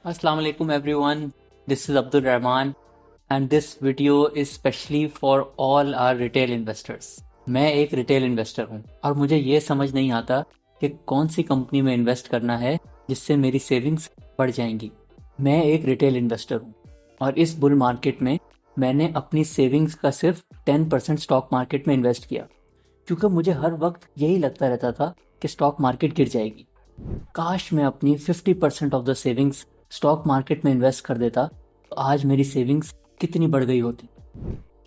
Assalamu alaikum everyone. This is Abdul Rahman and this video is specially for all our retail investors. मैं एक retail investor हूँ और मुझे ये समझ नहीं आता कि कौन सी कंपनी में इन्वेस्ट करना है जिससे मेरी सेविंग्स बढ़ जाएंगी। मैं एक रिटेल इन्वेस्टर हूँ और इस बुल मार्केट में मैंने अपनी सेविंग्स का सिर्फ 10% स्टॉक मार्केट में इन्वेस्ट किया, क्योंकि मुझे हर वक्त यही लगता रहता था कि स्टॉक मार्केट गिर जाएगी। काश मैं अपनी 50% of the savings stock market में इन्वेस्ट कर देता तो आज मेरी सेविंग्स कितनी बढ़ गई होती।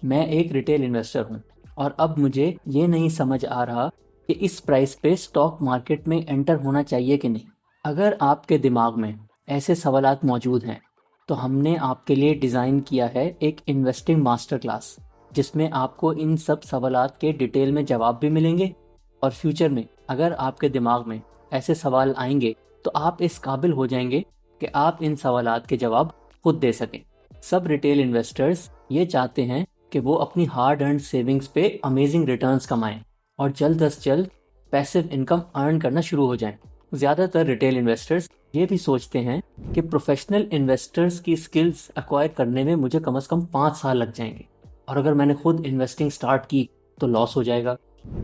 मैं एक रिटेल इन्वेस्टर हूँ और अब मुझे ये नहीं समझ आ रहा कि इस प्राइस पे स्टॉक मार्केट में एंटर होना चाहिए कि नहीं। अगर आपके दिमाग में ऐसे सवालात मौजूद हैं तो हमने आपके लिए डिज़ाइन किया है एक इन्वेस्टिंग मास्टर क्लास, जिसमें आपको इन सब सवालात के डिटेल में जवाब भी मिलेंगे और फ्यूचर में अगर आपके दिमाग में ऐसे सवाल आएंगे तो आप इस काबिल हो जाएंगे कि आप इन सवालात के जवाब खुद दे सकें। सब रिटेल इन्वेस्टर्स ये चाहते हैं कि वो अपनी हार्ड अर्न सेविंग्स पे अमेजिंग रिटर्न्स कमाएं और जल्द अज जल्द पैसिव इनकम अर्न करना शुरू हो जाएं। ज़्यादातर रिटेल इन्वेस्टर्स ये भी सोचते हैं कि प्रोफेशनल इन्वेस्टर्स की स्किल्स एक्वायर करने में मुझे कम से कम 5 साल लग जाएंगे और अगर मैंने खुद इन्वेस्टिंग स्टार्ट की तो लॉस हो जाएगा।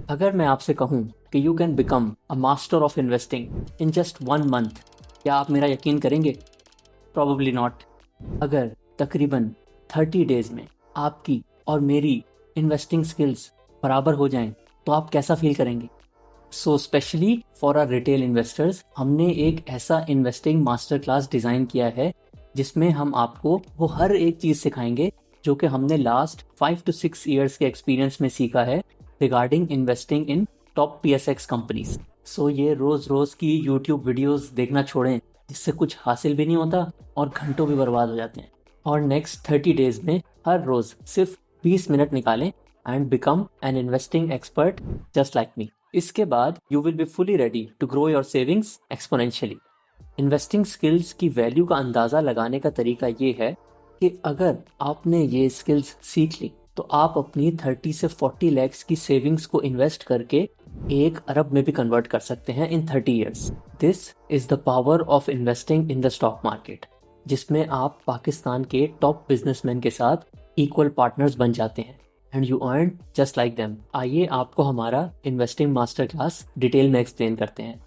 अगर मैं आपसे कहूँ कि you can become a master of investing in just 1 month, क्या आप मेरा यकीन करेंगे? Probably not. अगर तकरीबन 30 डेज में आपकी और मेरी इन्वेस्टिंग स्किल्स बराबर हो जाएं तो आप कैसा फील करेंगे? So specially for our retail investors हमने एक ऐसा इन्वेस्टिंग मास्टर क्लास डिज़ाइन किया है जिसमें हम आपको वो हर एक चीज़ सिखाएंगे जो कि हमने लास्ट 5 to 6 ईयर्स के एक्सपीरियंस में सीखा है regarding investing in top PSX companies. So ये रोज़ की यूट्यूब वीडियोस देखना छोड़ें जिससे कुछ हासिल भी नहीं होता और घंटों भी बर्बाद हो जाते हैं, और नेक्स्ट 30 डेज में हर रोज़ सिर्फ 20 मिनट निकालें and become an investing expert just like me. इसके बाद you will be fully ready to grow your savings exponentially. Investing skills की वैल्यू का अंदाज़ा लगाने का तरीका ये है कि अगर आपने ये स्किल्स सीख ली तो आप अपनी 30 से 40 लैक्स की सेविंग्स को इन्वेस्ट करके 1 अरब में भी कन्वर्ट कर सकते हैं इन 30 years. This is the power of investing in the stock market, जिसमें आप पाकिस्तान के टॉप बिजनेसमैन के साथ इक्वल पार्टनर्स बन जाते हैं and you earn just like them. आइए आपको हमारा इन्वेस्टिंग मास्टर क्लास डिटेल में एक्सप्लेन करते हैं।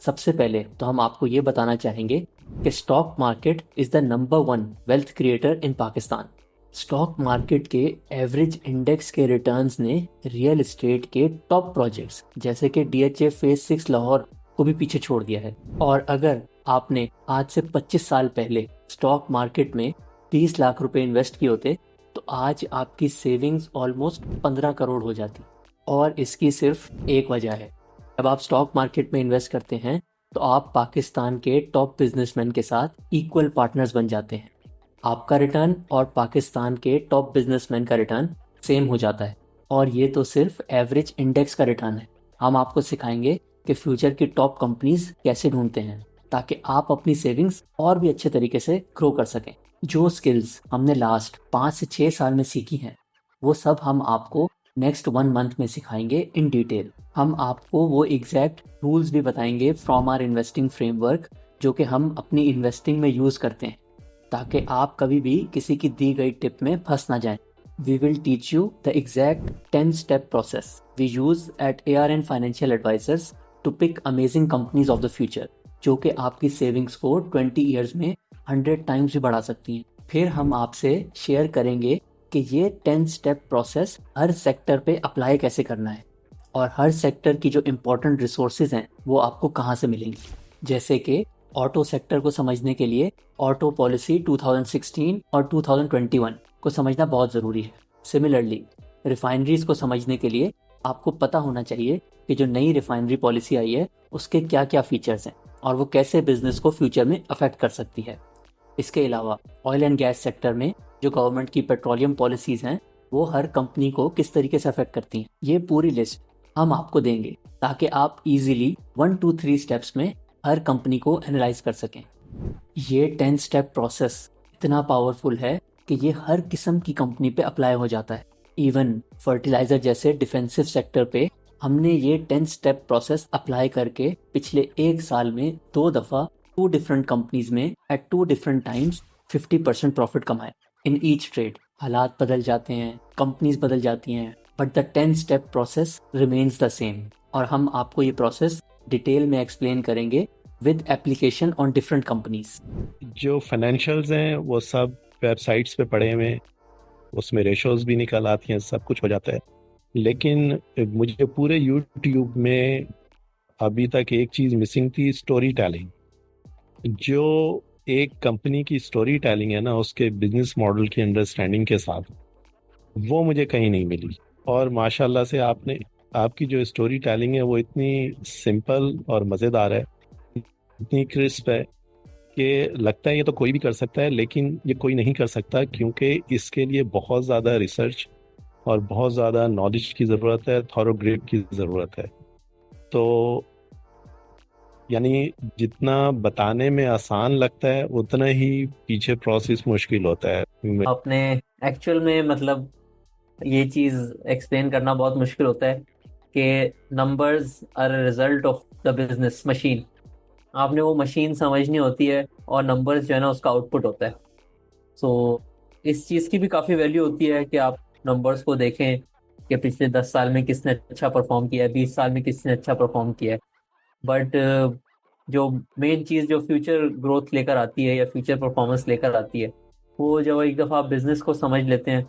सबसे पहले तो हम आपको ये बताना चाहेंगे कि stock market is the number 1 wealth creator in Pakistan. Stock market के एवरेज इंडेक्स के रिटर्न्स ने रियल एस्टेट के टॉप प्रोजेक्ट्स जैसे कि DHA फेज 6 लाहौर को भी पीछे छोड़ दिया है। और अगर आपने आज से 25 साल पहले स्टॉक मार्केट में 30 लाख रुपए इन्वेस्ट किए होते तो आज आपकी सेविंग्स ऑलमोस्ट 15 करोड़ हो जाती। और इसकी सिर्फ एक वजह है, जब आप स्टॉक मार्केट में इन्वेस्ट करते हैं तो आप पाकिस्तान के टॉप बिजनेसमैन के साथ इक्वल पार्टनर्स बन जाते हैं। आपका रिटर्न और पाकिस्तान के टॉप बिजनेसमैन का रिटर्न सेम हो जाता है, और ये तो सिर्फ एवरेज इंडेक्स का रिटर्न है। हम आपको सिखाएंगे कि फ्यूचर की टॉप कंपनीज कैसे ढूंढते हैं ताकि आप अपनी सेविंग्स और भी अच्छे तरीके से ग्रो कर सकें। जो स्किल्स हमने लास्ट 5 से 6 साल में सीखी हैं वो सब हम आपको नेक्स्ट 1 मंथ में सिखाएंगे इन डिटेल। हम आपको वो एग्जैक्ट रूल्स भी बताएंगे फ्रॉम आवर इन्वेस्टिंग फ्रेमवर्क जो कि हम अपनी इन्वेस्टिंग में यूज़ करते हैं, ताकि आप कभी भी किसी की दी गई टिप में फंस ना जाएं। We will teach you the exact 10-step process we use at ARN Financial Advisors to pick amazing companies of the future, जो कि आपकी सेविंग्स को 20 ईयर्स में 100 टाइम्स भी बढ़ा सकती हैं। फिर हम आपसे शेयर करेंगे कि ये 10 स्टेप प्रोसेस हर सेक्टर पे अप्लाई कैसे करना है और हर सेक्टर की जो इम्पोर्टेंट रिसोर्सेज हैं वो आपको कहाँ से मिलेंगी। जैसे कि ऑटो सेक्टर को समझने के लिए ऑटो पॉलिसी 2016 और 2021 को समझना बहुत ज़रूरी है। सिमिलरली रिफाइनरीज को समझने के लिए आपको पता होना चाहिए कि जो नई रिफाइनरी पॉलिसी आई है उसके क्या क्या फीचर्स हैं और वो कैसे बिजनेस को फ्यूचर में अफेक्ट कर सकती है। इसके अलावा ऑयल एंड गैस सेक्टर में जो गवर्नमेंट की पेट्रोलियम पॉलिसीज़ हैं वो हर कंपनी को किस तरीके से अफेक्ट करती हैं, ये पूरी लिस्ट हम आपको देंगे ताकि आप इजीली 1 to 3 स्टेप्स में हर कंपनी को एनालाइज कर सकें। ये 10 स्टेप प्रोसेस इतना पावरफुल है कि ये हर किस्म की कंपनी पे अप्लाई हो जाता है। इवन फर्टिलाइजर जैसे डिफेंसिव सेक्टर पे हमने ये 10 स्टेप प्रोसेस अप्लाई करके पिछले 1 साल में 2 दफ़ा 2 डिफरेंट कंपनीज में एट 2 डिफरेंट टाइम्स 50% प्रॉफिट कमाए इन ईच ट्रेड। हालात बदल जाते हैं, कंपनीज बदल जाती हैं, but the 10 step process remains the same. और हम आपको ये प्रोसेस डिटेल में एक्सप्लेन करेंगे with application on different companies. जो फाइनेंशियल्स हैं वो सब वेबसाइट्स पे पड़े हुए हैं, उसमें रेशोज भी निकल आती हैं, सब कुछ हो जाता है। लेकिन मुझे पूरे यूट्यूब में अभी तक एक चीज़ मिसिंग थी, स्टोरी टेलिंग। जो एक कंपनी की स्टोरी टेलिंग है ना, उसके बिजनेस मॉडल की अंडरस्टैंडिंग के साथ, वो मुझे कहीं नहीं मिली। और माशाल्लाह से आपकी जो स्टोरी टेलिंग है वो इतनी सिंपल और मज़ेदार है, इतनी क्रिस्प है कि लगता है ये तो कोई भी कर सकता है, लेकिन ये कोई नहीं कर सकता क्योंकि इसके लिए बहुत ज़्यादा रिसर्च और बहुत ज़्यादा नॉलेज की ज़रूरत है, थॉरो ग्रिप की ज़रूरत है। तो यानी जितना बताने में आसान लगता है उतना ही पीछे प्रोसेस मुश्किल होता है। आपने एक्चुअल में मतलब ये चीज़ एक्सप्लेन करना बहुत मुश्किल होता है कि numbers are result of the business machine. आपने वो मशीन समझनी होती है और नंबर्स जो है ना उसका आउटपुट होता है। सो इस चीज़ की भी काफ़ी वैल्यू होती है कि आप नंबर्स को देखें कि पिछले 10 साल में किसने अच्छा परफॉर्म किया है, 20 साल में किसने अच्छा परफॉर्म किया है। बट जो मेन चीज़ जो फ्यूचर ग्रोथ लेकर आती है या फ्यूचर परफॉर्मेंस लेकर आती है, वो जब एक दफ़ा आप बिजनेस को समझ लेते हैं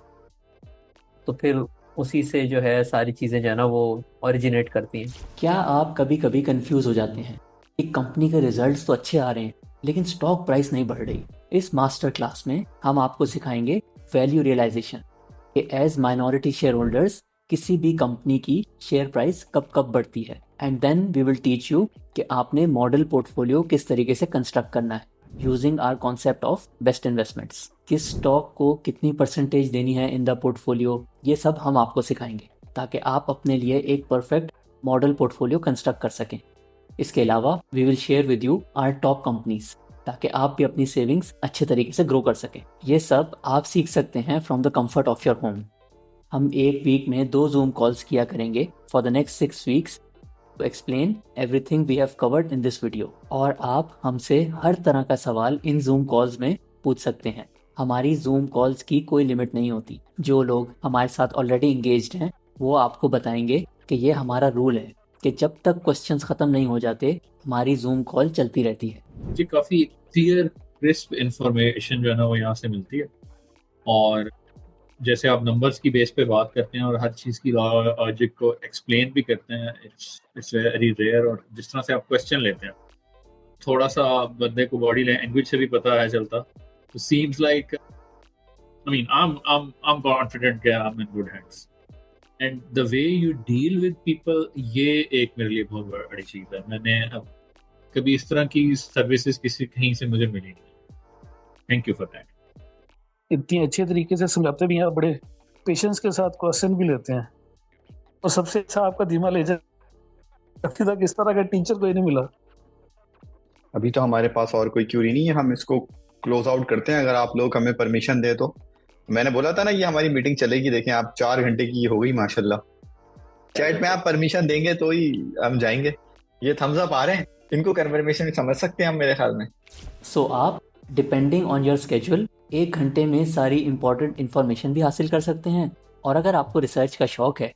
तो फिर उसी से जो है सारी चीज़ें जो है ना वो ओरिजिनेट करती हैं। क्या आप कभी कभी कंफ्यूज हो जाते हैं कि कंपनी के रिजल्ट्स तो अच्छे आ रहे हैं लेकिन स्टॉक प्राइस नहीं बढ़ रही? इस मास्टर क्लास में हम आपको सिखाएंगे वैल्यू रियलाइजेशन कि एज माइनॉरिटी शेयर होल्डर्स किसी भी कंपनी की शेयर प्राइस कब कब बढ़ती है। And then we will teach you कि आपने मॉडल पोर्टफोलियो किस तरीके से कंस्ट्रक्ट करना है using our concept of best investments. किस स्टॉक को कितनी परसेंटेज देनी है इन द पोर्टफोलियो, ये सब हम आपको सिखाएंगे ताकि आप अपने लिए एक परफेक्ट मॉडल पोर्टफोलियो कंस्ट्रक्ट कर सकें। इसके अलावा we will share with you our top companies ताकि आप भी अपनी सेविंग्स अच्छे तरीके से ग्रो कर सकें। ये सब आप सीख सकते हैं from the comfort of your home. हम एक वीक में 2 जूम कॉल्स किया करेंगे for the next 6 weeks to explain everything we have covered in this video. और आप हमसे हर तरह का सवाल इन जूम कॉल्स में पूछ सकते हैं। हमारी जूम कॉल्स की कोई लिमिट नहीं होती। जो लोग हमारे साथ ऑलरेडी इंगेज्ड हैं वो आपको बताएंगे कि ये हमारा रूल है कि जब तक क्वेश्चंस खत्म नहीं हो जाते हमारी जूम कॉल चलती रहती है। जी, काफी क्लियर क्रिस्प इंफॉर्मेशन जो है ना वो यहाँ से मिलती है। और जैसे आप नंबर्स की बेस पे बात करते हैं और हर चीज़ की लॉजिक को एक्सप्लेन भी करते हैं, इट्स वेरी रेयर। और जिस तरह से आप क्वेश्चन लेते हैं, थोड़ा सा बंदे को बॉडी लैंग्वेज से भी पता है चलता। तो seems like, I mean, I'm confident कि I'm in good hands. And the way you deal with people, ये एक मेरे लिए बहुत बड़ी चीज़ है। मैंने अब कभी इस तरह की सर्विसेज किसी कहीं से मुझे मिली नहीं। Thank you for that. इतनी अच्छे तरीके से समझाते भी हैं, बड़े पेशेंस के साथ क्वेश्चन भी लेते हैं। और सबसे अच्छा आपका धीमा लेजर, अभी तक इस तरह का टीचर कोई नहीं मिला। अभी तो हमारे पास और कोई क्यूरी नहीं है, हम इसको क्लोज आउट करते हैं अगर आप लोग हमें परमिशन दे तो। मैंने बोला था ना ये हमारी मीटिंग चलेगी, देखें आप 4 घंटे की हो गई माशाल्लाह। चैट में आप परमिशन देंगे तो ही हम जाएंगे। ये थम्स अप आ रहे हैं, इनको कन्फर्मेशन समझ सकते हैं हम मेरे ख्याल में। सो आप डिपेंडिंग ऑन योर स्केड्यूल 1 घंटे में सारी इंपॉर्टेंट इन्फॉर्मेशन भी हासिल कर सकते हैं। और अगर आपको रिसर्च का शौक है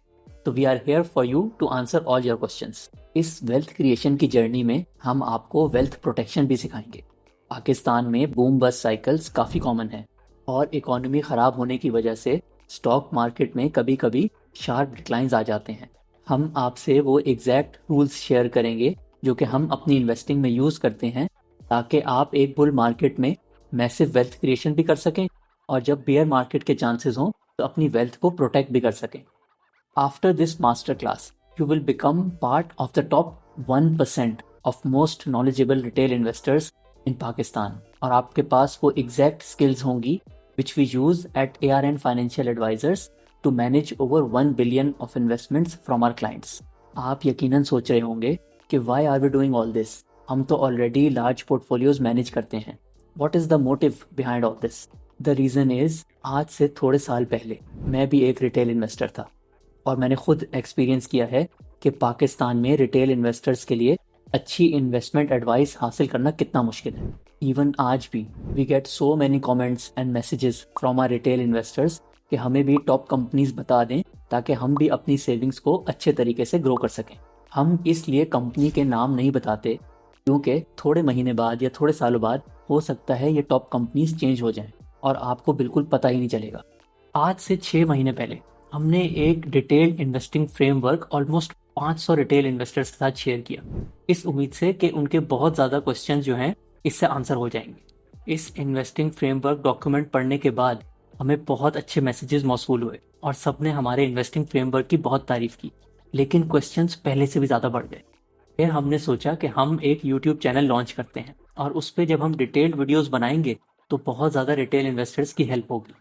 तो we are here for you to answer all your questions. इस वेल्थ क्रिएशन की जर्नी में हम आपको वेल्थ प्रोटेक्शन भी सिखाएंगे। पाकिस्तान में बूम बस्ट साइकिल्स काफ़ी कॉमन है और इकोनॉमी ख़राब होने की वजह से स्टॉक मार्केट में कभी कभी शार्प डिक्लाइंस आ जाते हैं। हम आपसे वो एग्जैक्ट रूल्स शेयर करेंगे जो कि हम अपनी इन्वेस्टिंग में यूज़ करते हैं ताकि आप एक बुल मार्केट में मैसिव वेल्थ क्रिएशन भी कर सकें और जब बेयर मार्केट के चांसेस हों तो अपनी वेल्थ को प्रोटेक्ट भी कर सकें। After this master class you will become part of the top 1% of most knowledgeable retail investors in Pakistan और आपके पास वो एग्जैक्ट स्किल्स होंगी which we use at ARN financial advisors to manage over 1 billion of investments from our clients. आप यकीनन सोच रहे होंगे कि why are we doing all this, हम तो ऑलरेडी लार्ज पोर्टफोलियोज मैनेज करते हैं। What is the motive behind all this? The reason is आज से थोड़े साल पहले मैं भी एक रिटेल इन्वेस्टर था और मैंने खुद एक्सपीरियंस किया है कि पाकिस्तान में रिटेल इन्वेस्टर्स के लिए अच्छी इन्वेस्टमेंट एडवाइस हासिल करना कितना मुश्किल है। इवन आज भी we get so many comments and messages from our retail investors कि हमें भी टॉप कंपनीज बता दें ताकि हम भी अपनी सेविंग्स को अच्छे तरीके से ग्रो कर सकें। हम इसलिए कंपनी के नाम नहीं बताते क्योंकि थोड़े महीने बाद या थोड़े सालों बाद हो सकता है ये टॉप कंपनीज चेंज हो जाएं और आपको बिल्कुल पता ही नहीं चलेगा। आज से 6 महीने पहले हमने एक detailed investing framework almost 500 retail investors के साथ शेयर किया, इस उम्मीद से कि उनके बहुत ज़्यादा क्वेश्चंस जो हैं इससे आंसर हो जाएंगे। इस इन्वेस्टिंग फ्रेमवर्क डॉक्यूमेंट पढ़ने के बाद हमें बहुत अच्छे मैसेजेस मौसूल हुए और सबने हमारे इन्वेस्टिंग फ्रेमवर्क की बहुत तारीफ की, लेकिन क्वेश्चंस पहले से भी ज़्यादा बढ़ गए। फिर हमने सोचा कि हम एक यूट्यूब चैनल लॉन्च करते हैं और उस पर जब हम डिटेल्ड वीडियोस बनाएंगे तो बहुत ज़्यादा रिटेल इन्वेस्टर्स की हेल्प होगी।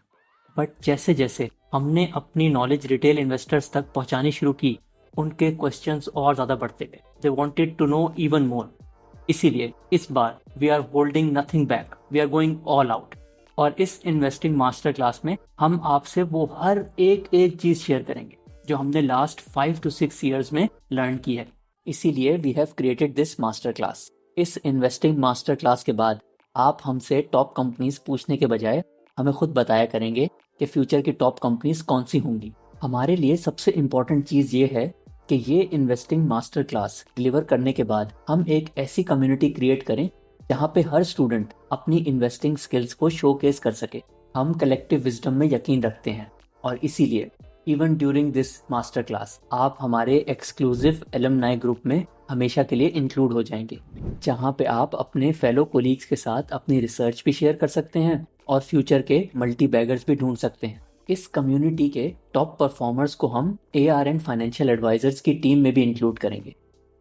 बट जैसे जैसे हमने अपनी नॉलेज रिटेल इन्वेस्टर्स तक पहुंचानी शुरू की, उनके क्वेश्चंस और ज़्यादा बढ़ते गए। They wanted to know even more. इसीलिए इस बार we are holding nothing back, we are going all out. और इस इन्वेस्टिंग मास्टर क्लास में हम आपसे वो हर एक चीज़ शेयर करेंगे जो हमने लास्ट 5 to 6 ईयर्स में लर्न की है। इसीलिए we have created this master class. इस इन्वेस्टिंग मास्टर क्लास के बाद आप हमसे टॉप कंपनीज पूछने के बजाय हमें खुद बताया करेंगे कि फ्यूचर की टॉप कंपनीज कौन सी होंगी। हमारे लिए सबसे इम्पॉर्टेंट चीज़ ये है कि ये इन्वेस्टिंग मास्टर क्लास डिलीवर करने के बाद हम एक ऐसी कम्युनिटी क्रिएट करें जहाँ पे हर स्टूडेंट अपनी इन्वेस्टिंग स्किल्स को शोकेस कर सके। हम कलेक्टिव विजडम में यकीन रखते हैं और इसीलिए even during this master class आप हमारे एक्सक्लूसिव एलुमनाई ग्रुप में हमेशा के लिए इंक्लूड हो जाएंगे, जहाँ पे आप अपने फेलो कोलीग्स के साथ अपनी रिसर्च भी शेयर कर सकते हैं और फ्यूचर के मल्टी बैगर्स भी ढूंढ सकते हैं। इस कम्युनिटी के टॉप परफॉर्मर्स को हम ARN फाइनेंशियल एडवाइजर्स की टीम में भी इंक्लूड करेंगे,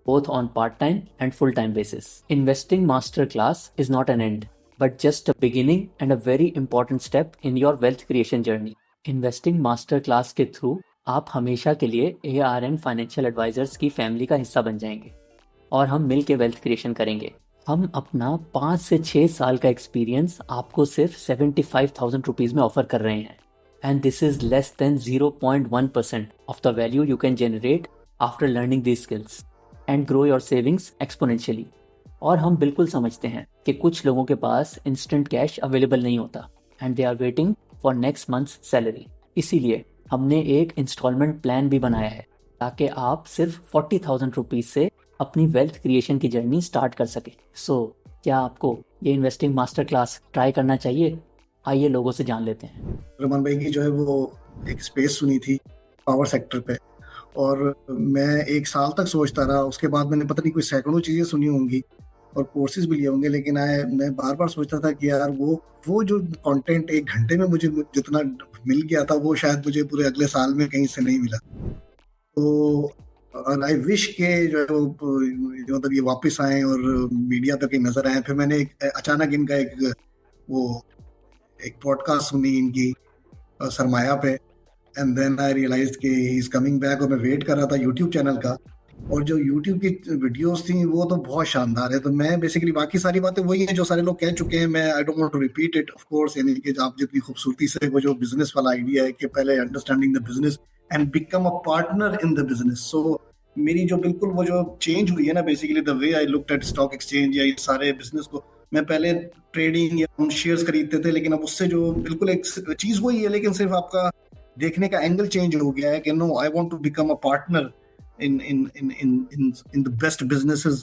both on part-time and full-time basis. Investing Master Class is not an end, but just a beginning and a very important step in your wealth creation journey. Investing Master Class के through आप हमेशा के लिए ARN financial advisers की family का हिस्सा बन जाएंगे और हम मिल के वेल्थ क्रिएशन करेंगे। हम अपना 5 से 6 साल का एक्सपीरियंस आपको सिर्फ 75,000 रुपीज़ में ऑफर कर रहे हैं, and this is less than 0.1% of the value you can generate after learning these skills and grow your savings exponentially. और हम बिल्कुल समझते हैं कि कुछ लोगों के पास इंस्टेंट कैश अवेलेबल नहीं होता and they are waiting for next month's salary. इसीलिए हमने एक इंस्टॉलमेंट प्लान भी बनाया है ताकि आप सिर्फ 40,000 रुपीज़ से अपनी वेल्थ क्रिएशन की जर्नी स्टार्ट कर सके। सो क्या आपको ये इन्वेस्टिंग मास्टर क्लास ट्राई करना चाहिए? आइए लोगों से जान लेते हैं। रहमान भाई की जो है वो एक स्पेस सुनी थी पावर सेक्टर पे, और मैं 1 साल तक सोचता रहा। उसके बाद मैंने पता नहीं कोई सैकड़ों चीज़ें सुनी होंगी और कोर्सेज भी लिए होंगे, लेकिन मैं बार बार सोचता था कि यार वो जो कंटेंट 1 घंटे में मुझे जितना मिल गया था वो शायद मुझे पूरे अगले साल में कहीं से नहीं मिला। तो आई विश के जो मतलब ये वापस आए और मीडिया पे कहीं नजर आए। फिर मैंने अचानक इनका एक पॉडकास्ट सुनी इनकी सरमाया पे, एंड देन आई रियलाइज्ड कि ही इज कमिंग बैक। और मैं वेट कर रहा था यूट्यूब चैनल का, और जो यूट्यूब की वीडियोस थी वो तो बहुत शानदार है। तो मैं बेसिकली बाकी सारी बातें वही हैं जो सारे लोग कह चुके हैं, मैं I don't want to repeat it of course. यानी कि आप जितनी खूबसूरती से वो जो बिजनेस वाला आइडिया है कि पहले understanding the business and become a partner in the business. So मेरी जो बिल्कुल वो जो चेंज हुई है ना, basically the way I looked at stock exchange या इस सारे बिजनेस को, मैं पहले ट्रेडिंग या हम शेयर्स खरीदते थे, लेकिन अब उससे जो बिल्कुल एक चीज वही है, लेकिन सिर्फ आपका देखने का एंगल चेंज हो गया है कि no, I want to become a partner in the best businesses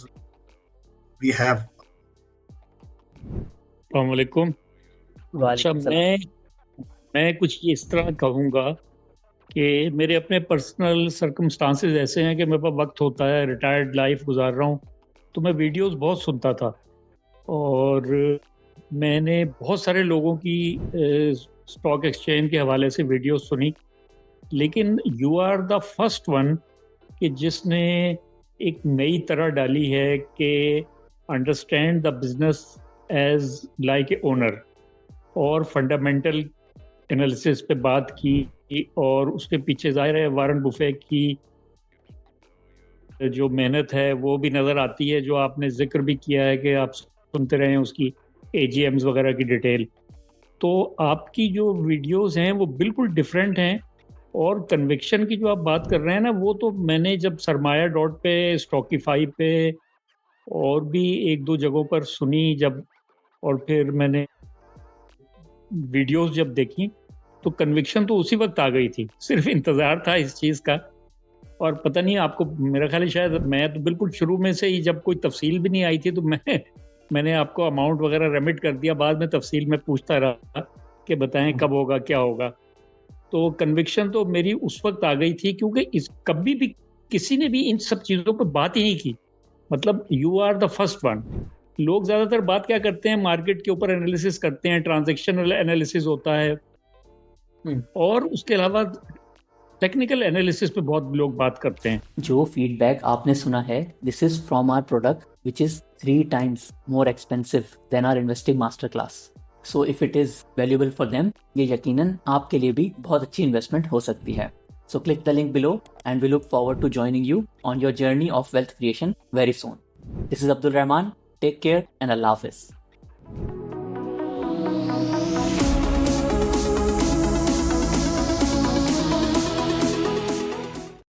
we have. अस्सलाम वालेकुम। अच्छा, मैं कुछ इस तरह कहूँगा कि मेरे अपने पर्सनल सर्कमस्टांसेस ऐसे हैं कि मेरे पास वक्त होता है, रिटायर्ड लाइफ गुजार रहा हूँ, तो मैं वीडियोस बहुत सुनता था और मैंने बहुत सारे लोगों की स्टॉक एक्सचेंज के हवाले से वीडियोस सुनी, लेकिन you are the first one कि जिसने एक नई तरह डाली है कि understand the business as like a owner, और फंडामेंटल एनालिसिस पे बात की। और उसके पीछे जाहिर है वारन बुफे की जो मेहनत है वो भी नज़र आती है, जो आपने जिक्र भी किया है कि आप सुनते रहे उसकी AGMs वगैरह की डिटेल। तो आपकी जो वीडियोस हैं वो बिल्कुल डिफरेंट हैं, और कन्विक्शन की जो आप बात कर रहे हैं ना, वो तो मैंने जब सरमाया डॉट पे, स्टॉकीफाई पे और भी एक दो जगहों पर सुनी जब, और फिर मैंने वीडियोस जब देखी तो कन्विक्शन तो उसी वक्त आ गई थी, सिर्फ इंतजार था इस चीज का। और पता नहीं आपको, मेरा ख्याल है शायद मैं तो बिल्कुल शुरू में से ही, जब कोई तफसील भी नहीं आई थी तो मैंने आपको अमाउंट वगैरह रेमिट कर दिया, बाद में तफसील में पूछता रहा कि बताएं कब होगा क्या होगा। तो कन्विक्शन तो मेरी उस वक्त आ गई थी, क्योंकि इस कभी भी किसी ने भी इन सब चीज़ों पर बात ही नहीं की। मतलब you are the first one. लोग ज़्यादातर बात क्या करते हैं, मार्केट के ऊपर एनालिसिस करते हैं, ट्रांजैक्शनल एनालिसिस होता है, और उसके अलावा टेक्निकल एनालिसिस पे बहुत लोग बात करते हैं। जो फीडबैक आपने सुना है, this is from our product which is 3 times more expensive than our investing master class. So if it is valuable for them, ये यकीनन आपके लिए भी बहुत अच्छी इन्वेस्टमेंट हो सकती है। So click the link below and we look forward to joining you on your journey of wealth creation very soon. This is Abdul Rahman. Take care and Allah Hafiz.